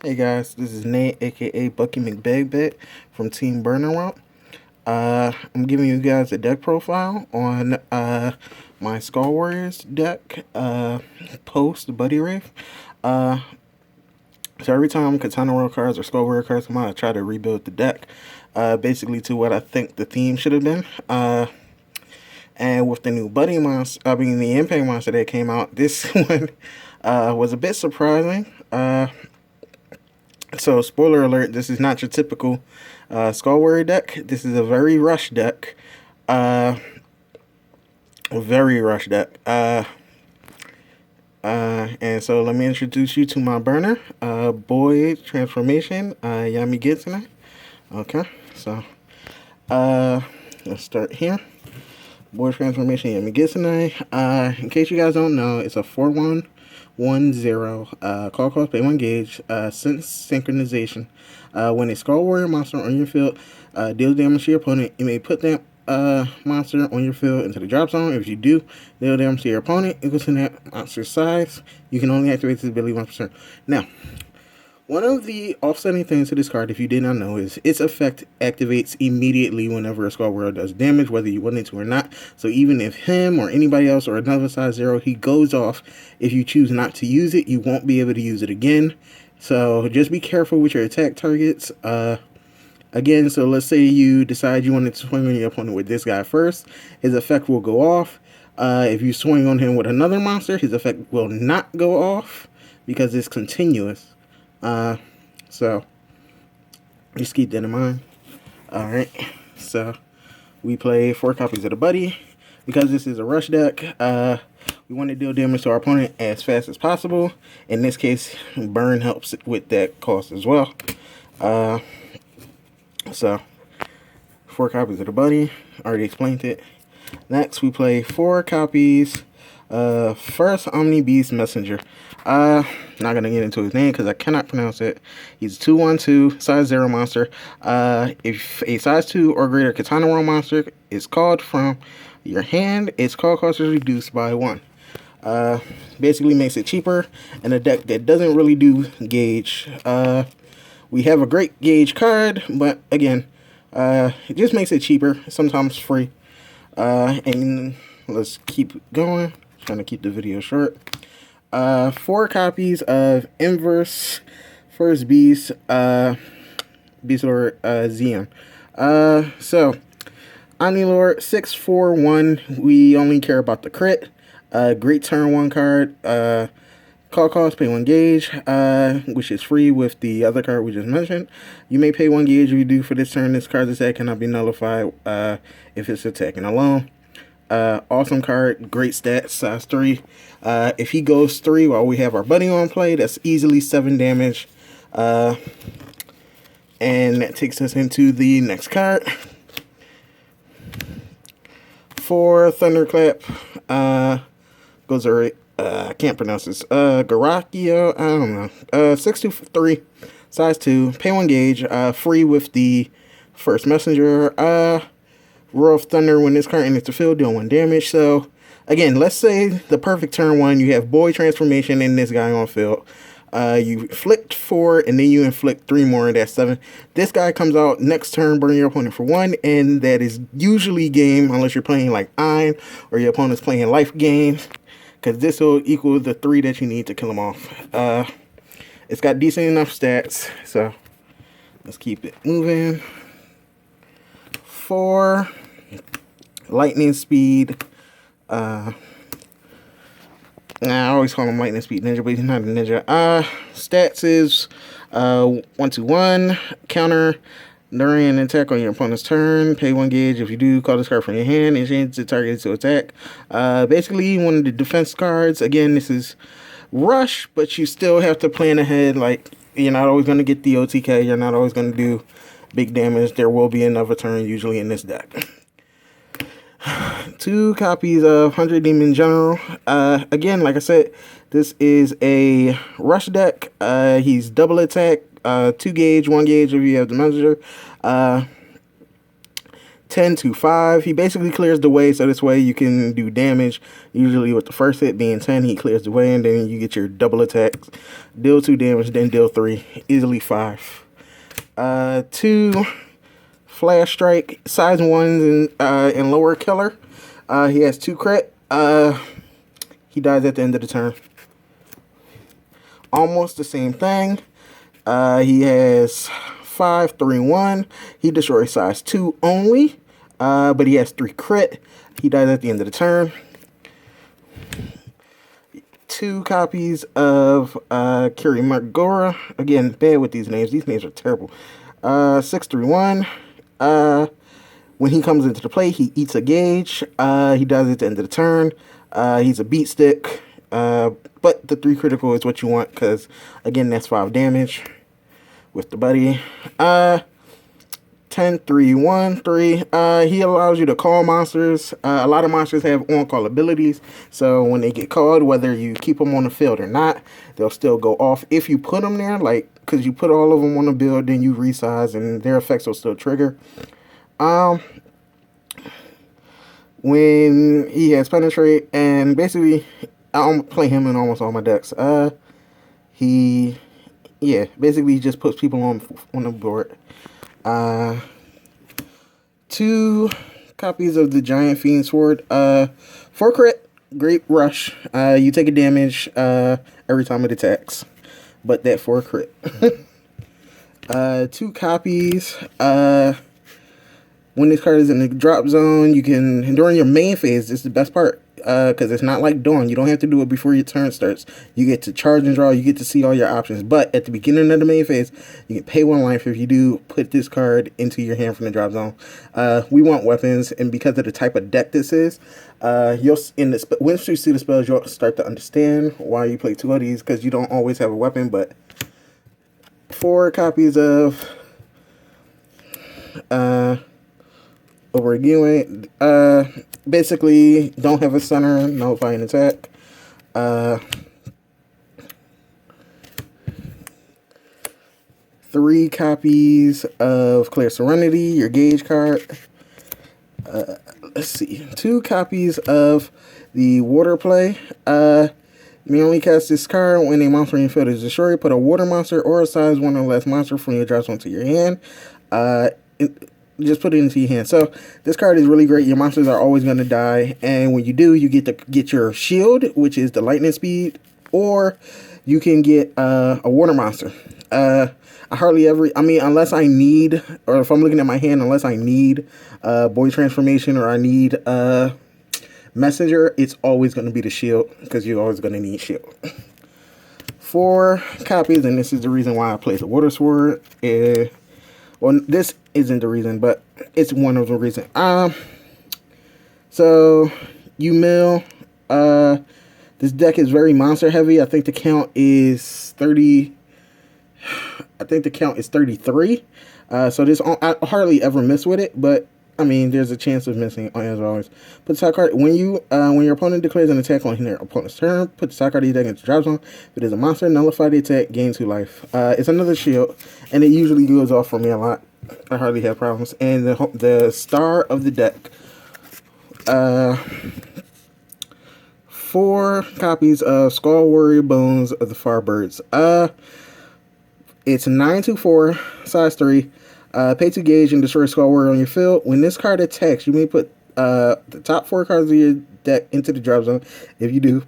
Hey guys, this is Nate, aka Bucky McBadbat from Team Burner. I'm giving you guys a deck profile on my Skull Warriors deck post Buddy Rave. So every time Katana World cards or Skull Warrior cards come out, I try to rebuild the deck basically to what I think the theme should have been. And with the new Buddy monster, the Impact monster that came out, this one was a bit surprising. So, spoiler alert, this is not your typical Skull Warrior deck. This is a very rush deck. Very rush deck. And so let me introduce you to my burner. Boy Transformation, Yami Gitsune. Okay, so let's start here. Boy Transformation, Yami Gitsune. In case you guys don't know, it's a 4/1. 1/0. Call cost, pay 1 gauge. Sense synchronization. When a Skull Warrior monster on your field deals damage to your opponent, you may put that monster on your field into the drop zone. If you do deal damage to your opponent equal to that monster's size, you can only activate this ability once per turn. Now, one of the offsetting things to this card, if you did not know, is its effect activates immediately whenever a Skull Warrior does damage, whether you want it to or not. So even if him or anybody else or another size 0, he goes off, if you choose not to use it, you won't be able to use it again. So just be careful with your attack targets. Again, so let's say you decide you wanted to swing on your opponent with this guy first. His effect will go off. If you swing on him with another monster, his effect will not go off because it's continuous. So just keep that in mind. Alright, so we play 4 copies of the Buddy. Because this is a rush deck, we want to deal damage to our opponent as fast as possible. In this case, burn helps with that cost as well. So 4 copies of the Buddy, already explained it. Next we play 4 copies. First Omni Beast Messenger. Not gonna get into his name because I cannot pronounce it. He's a 2/1/2 size 0 monster. If a size 2 or greater Katana World monster is called from your hand, its call cost is reduced by 1. Basically makes it cheaper in a deck that doesn't really do gauge. We have a great gauge card, but again, it just makes it cheaper, sometimes free. And let's keep going. Trying to keep the video short. 4 copies of Inverse First Beast, Beast Lord Zeon. So Omnilord 6/4/1. We only care about the crit. Great turn 1 card. Call cost, pay 1 gauge, which is free with the other card we just mentioned. You may pay 1 gauge if you do for this turn. This card's attack cannot be nullified if it's attacking alone. Awesome card, great stats, size 3. If he goes 3 while we have our Buddy on play, that's easily 7 damage. And that takes us into the next card. 4 Thunderclap. Goes alright. I can't pronounce this. Garakio, I don't know. 6/3, size 2, pay 1 gauge, free with the first messenger. Roar of Thunder, when this card enters the field, deal 1 damage. So, again, let's say the perfect turn 1, you have Boy Transformation and this guy on field. You inflict 4, and then you inflict 3 more, and that's 7. This guy comes out next turn, burn your opponent for 1, and that is usually game, unless you're playing like Ein, or your opponent's playing life games, because this will equal the 3 that you need to kill him off. It's got decent enough stats, so let's keep it moving. 4 Lightning Speed. I always call him Lightning Speed Ninja, but he's not a ninja. Stats is 1/1. Counter during an attack on your opponent's turn. Pay 1 gauge. If you do, call this card from your hand and change the target to attack. Basically, one of the defense cards. Again, this is rush, but you still have to plan ahead. Like, you're not always going to get the OTK. You're not always going to do big damage. There will be another turn usually in this deck. 2 copies of 100 Demon General. Again, like I said, this is a rush deck. He's double attack, 2 gauge, 1 gauge if you have the messenger. 10 to 5. He basically clears the way, so this way you can do damage. Usually with the first hit being 10, he clears the way, and then you get your double attacks. Deal 2 damage, then deal 3. Easily 5. 2 flash strike, size 1s and lower killer. He has 2 crit. He dies at the end of the turn. Almost the same thing. He has 5, 3, 1. He destroys size 2 only, but he has 3 crit. He dies at the end of the turn. 2 copies of Kiri Margora. Again, bad with these names. These names are terrible. 6, 3, 1. When he comes into the play, he eats a gauge. He dies at the end of the turn. He's a beat stick. But the 3 critical is what you want, because again, that's 5 damage with the buddy. 10, 3, 1, 3. He allows you to call monsters. A lot of monsters have on-call abilities, so when they get called, whether you keep them on the field or not, they'll still go off. If you put them there, like, because you put all of them on the build, then you resize, and their effects will still trigger. When he has penetrate, and basically, I play him in almost all my decks. Basically he just puts people on the board. 2 copies of the Giant Fiend Sword. 4 crit, great rush. You take a damage every time it attacks, but that 4 crit. 2 copies. When this card is in the drop zone, you can, during your main phase, this is the best part, because it's not like Dawn. You don't have to do it before your turn starts. You get to charge and draw. You get to see all your options. But at the beginning of the main phase, you can pay 1 life if you do put this card into your hand from the drop zone. We want weapons, and because of the type of deck this is, once you see the spells, you'll start to understand why you play 2 of these, because you don't always have a weapon. But 4 copies of over again, basically don't have a center, no fighting attack. 3 copies of Clear Serenity, your gauge card. Let's see, 2 copies of the Water Play. You may only cast this card when a monster in your field is destroyed. Put a water monster or a size 1 or less monster from your drop zone to your hand. Just put it into your hand. So this card is really great. Your monsters are always going to die, and when you do, you get to get your shield, which is the lightning speed, or you can get a water monster. I hardly ever, unless I need, or if I'm looking at my hand, unless I need Boy Transformation or I need Messenger, it's always going to be the shield, because you're always going to need shield. 4 copies, and this is the reason why I play the Water Sword. Well, this isn't the reason, but it's one of the reasons. So you mill. This deck is very monster heavy. I think the count is 30. I think the count is 33. So this, I hardly ever miss with it, but I mean, there's a chance of missing as always. Put the top card when your opponent declares an attack on their opponent's turn. Put the top card of your deck into the drop zone. If it is a monster, nullify the attack, gain 2 life. It's another shield, and it usually goes off for me a lot. I hardly have problems. And the star of the deck. 4 copies of Skull Warrior Bones of the Farbirds. It's 9/4, size 3. Pay 2 gauge and destroy Skull Warrior on your field. When this card attacks, you may put the top 4 cards of your deck into the drop zone. If you do,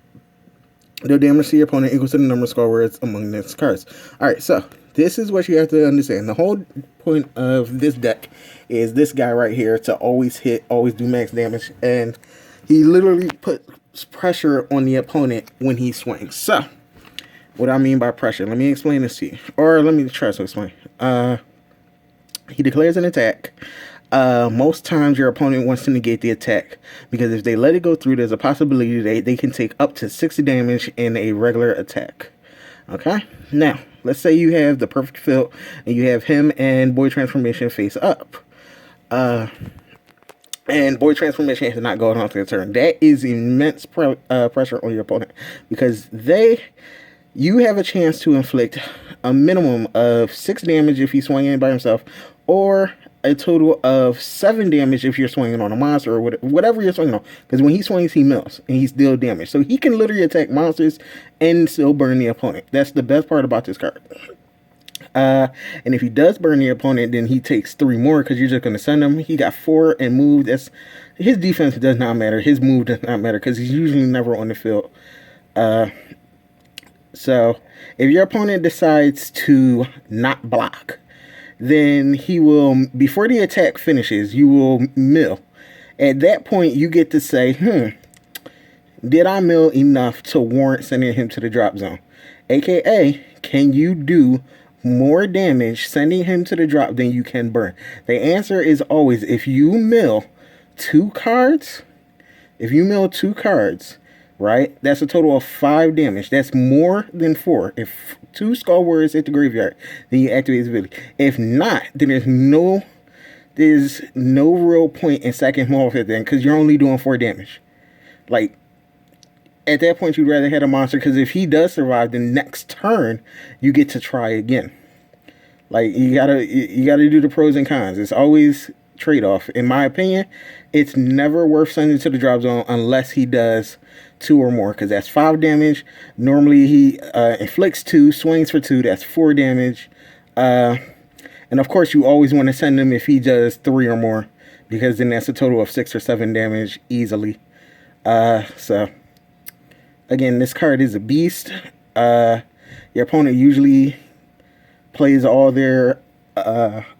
their damage to your opponent equals to the number of Skull Warriors among these cards. Alright, so this is what you have to understand. The whole point of this deck is this guy right here to always hit, always do max damage, and he literally puts pressure on the opponent when he swings. So, what I mean by pressure, let me explain this to you. Or let me try to explain. He declares an attack. Most times your opponent wants to negate the attack, because if they let it go through, there's a possibility they can take up to 60 damage in a regular attack. Okay? Now, let's say you have the perfect field, and you have him and Boy Transformation face up. And Boy Transformation has not gone on to the turn. That is immense pressure on your opponent, because you have a chance to inflict a minimum of 6 damage if he's swinging by himself, or a total of 7 damage if you're swinging on a monster or whatever you're swinging on. Because when he swings, he mills and he's still damaged. So he can literally attack monsters and still burn the opponent. That's the best part about this card. And if he does burn the opponent, then he takes 3 more because you're just going to send him. He got 4 and move. That's his defense does not matter. His move does not matter because he's usually never on the field. So if your opponent decides to not block, then he will, before the attack finishes, you will mill. At that point, you get to say, did I mill enough to warrant sending him to the drop zone? AKA, can you do more damage sending him to the drop than you can burn? The answer is always, if you mill 2 cards, right, that's a total of 5 damage. That's more than 4. If 2 Skull Warriors hit the graveyard, then you activate his ability. If not, then there's no real point in sacking him off at then, because you're only doing 4 damage. Like, at that point, you'd rather hit a monster, because if he does survive, the next turn, you get to try again. Like, you gotta do the pros and cons. It's always trade-off. In my opinion, it's never worth sending to the drop zone unless he does 2 or more, because that's 5 damage. Normally, he inflicts 2, swings for 2. That's 4 damage. And, of course, you always want to send him if he does 3 or more, because then that's a total of 6 or 7 damage easily. So, again, this card is a beast. Your opponent usually plays all their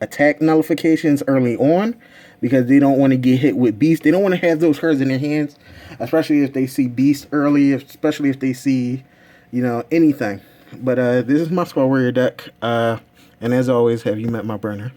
attack nullifications early on because they don't want to get hit with beast. They don't want to have those cards in their hands, especially if they see beast early, especially if they see, anything. But this is my Skull Warrior deck. And as always, have you met my burner?